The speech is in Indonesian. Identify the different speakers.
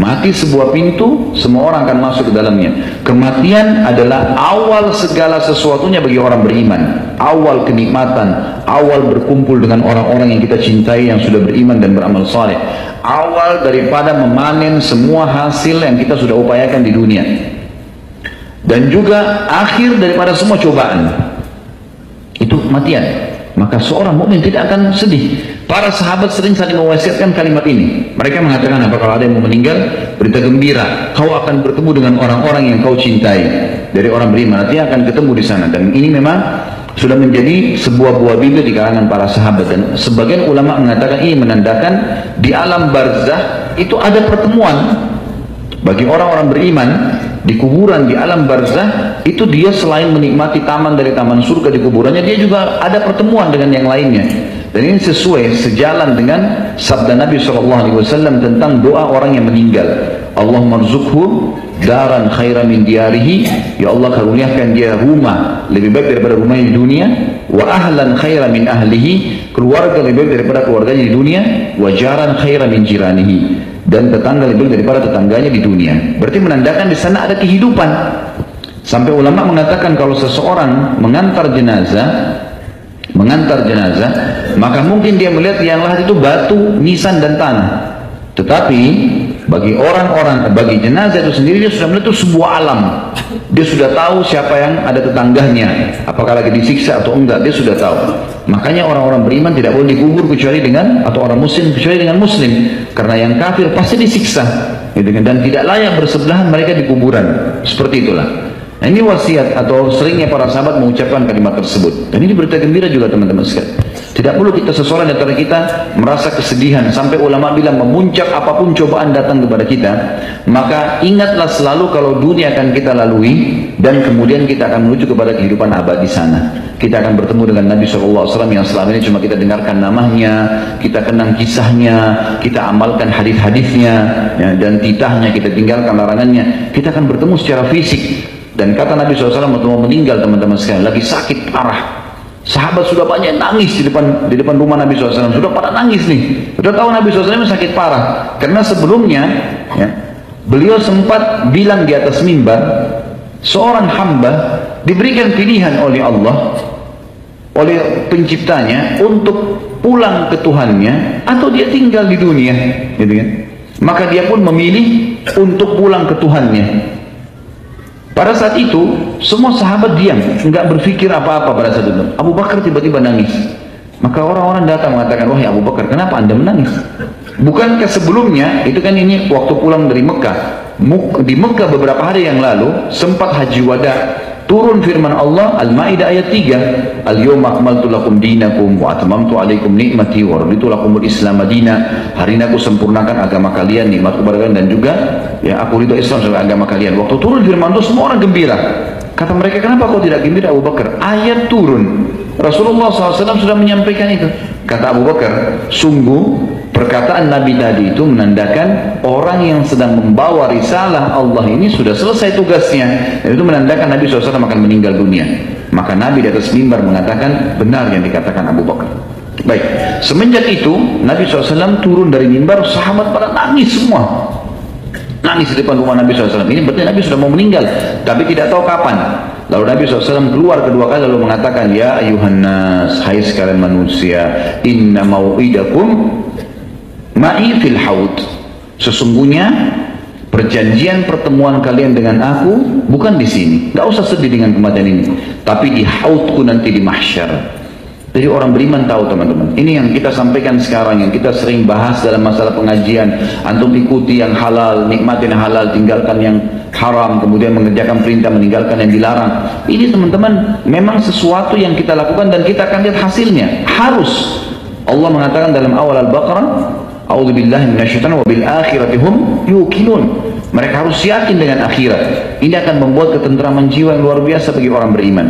Speaker 1: Mati sebuah pintu, semua orang akan masuk ke dalamnya. Kematian adalah awal segala sesuatunya bagi orang beriman. Awal kenikmatan, awal berkumpul dengan orang-orang yang kita cintai yang sudah beriman dan beramal saleh. Awal daripada memanen semua hasil yang kita sudah upayakan di dunia. Dan juga akhir daripada semua cobaan. Itu kematian. Maka seorang mukmin tidak akan sedih. Para sahabat sering saling mewasiatkan kalimat ini. Mereka mengatakan apa? Kalau ada yang mau meninggal, berita gembira, kau akan bertemu dengan orang-orang yang kau cintai. Dari orang beriman, nanti akan ketemu di sana. Dan ini memang sudah menjadi sebuah buah bibir di kalangan para sahabat. Dan sebagian ulama mengatakan ini menandakan di alam barzah itu ada pertemuan. Bagi orang-orang beriman di kuburan, di alam barzah, itu dia selain menikmati taman dari taman surga di kuburannya, dia juga ada pertemuan dengan yang lainnya. Dan ini sesuai, sejalan dengan sabda Nabi SAW tentang doa orang yang meninggal. Allahumma rzuqhu daran khairan min diyarihi, ya Allah karuniakan dia rumah lebih baik daripada rumahnya di dunia, wa ahlan khairan min ahlihi, keluarga lebih baik daripada keluarganya di dunia, wa jaran khairan min jiranihi, dan tetangga lebih baik daripada tetangganya di dunia. Berarti menandakan di sana ada kehidupan. Sampai ulama mengatakan kalau seseorang mengantar jenazah, maka mungkin dia melihat yang lain itu batu, nisan dan tanah. Tetapi bagi orang-orang, bagi jenazah itu sendiri, dia sudah melihat itu sebuah alam. Dia sudah tahu siapa yang ada tetangganya, apakah lagi disiksa atau enggak, dia sudah tahu. Makanya orang-orang beriman tidak boleh dikubur kecuali dengan, atau orang muslim kecuali dengan muslim, karena yang kafir pasti disiksa, gitu kan? Dan tidak layak bersebelahan mereka di kuburan. Seperti itulah. Nah, ini wasiat atau seringnya para sahabat mengucapkan kalimat tersebut. Dan ini berita gembira juga teman-teman sekalian. Tidak perlu kita seseorang di antara kita merasa kesedihan. Sampai ulama bilang memuncak apapun cobaan datang kepada kita, maka ingatlah selalu kalau dunia akan kita lalui dan kemudian kita akan menuju kepada kehidupan abadi sana. Kita akan bertemu dengan Nabi SAW yang selama ini cuma kita dengarkan namanya, kita kenang kisahnya, kita amalkan hadis-hadisnya, ya, dan titahnya kita tinggalkan larangannya. Kita akan bertemu secara fisik. Dan kata Nabi SAW waktu mau meninggal teman-teman sekalian, lagi sakit parah. Sahabat sudah banyak nangis di depan rumah Nabi SAW. Sudah pada nangis nih. Sudah tahu Nabi SAW sakit parah. Karena sebelumnya, ya, beliau sempat bilang di atas mimbar, seorang hamba diberikan pilihan oleh Allah, oleh penciptanya, untuk pulang ke Tuhannya atau dia tinggal di dunia, gitu kan? Maka dia pun memilih untuk pulang ke Tuhannya. Pada saat itu, semua sahabat diam, enggak berpikir apa-apa pada saat itu. Abu Bakar tiba-tiba nangis. Maka orang-orang datang mengatakan, wahai Abu Bakar, kenapa anda menangis? Bukankah sebelumnya, itu kan ini waktu pulang dari Mekah. Di Mekah beberapa hari yang lalu, sempat haji wada. Turun firman Allah, Al-Ma'idah ayat 3. Al-yawma akmaltu lakum dinakum wa atmamtu alaikum ni'mati wa raditu lakumul Islam madina. Hari ini aku sempurnakan agama kalian, nikmatku kepada kalian, dan juga ya aku ridho Islam sebagai agama kalian. Waktu turun firman itu semua orang gembira. Kata mereka, kenapa kau tidak gembira Abu Bakar? Ayat turun. Rasulullah SAW sudah menyampaikan itu. Kata Abu Bakar, sungguh perkataan Nabi tadi itu menandakan orang yang sedang membawa risalah Allah ini sudah selesai tugasnya. Dan itu menandakan Nabi SAW akan meninggal dunia. Maka Nabi di atas mimbar mengatakan benar yang dikatakan Abu Bakar. Baik, semenjak itu Nabi SAW turun dari mimbar, sahabat pada nangis semua. Nangis di depan rumah Nabi SAW. Ini berarti Nabi sudah mau meninggal, tapi tidak tahu kapan. Lalu Nabi SAW keluar kedua kali lalu mengatakan, ya ayuhan nas, hai sekalian manusia, inna mau'idakum ma'i fil haud. Sesungguhnya perjanjian pertemuan kalian dengan aku bukan di sini. Gak usah sedih dengan kematian ini, tapi di haudku nanti di mahsyar. Jadi orang beriman tahu teman-teman. Ini yang kita sampaikan sekarang, yang kita sering bahas dalam masalah pengajian. Antum ikuti yang halal, nikmatin halal, tinggalkan yang haram, kemudian mengerjakan perintah, meninggalkan yang dilarang. Ini teman-teman memang sesuatu yang kita lakukan dan kita akan lihat hasilnya. Harus. Allah mengatakan dalam awal Al-Baqarah, a'udzubillahi minasyaitonir wa bil akhirati hum yuqinun. Mereka harus yakin dengan akhirat. Ini akan membuat ketentraman jiwa yang luar biasa bagi orang beriman.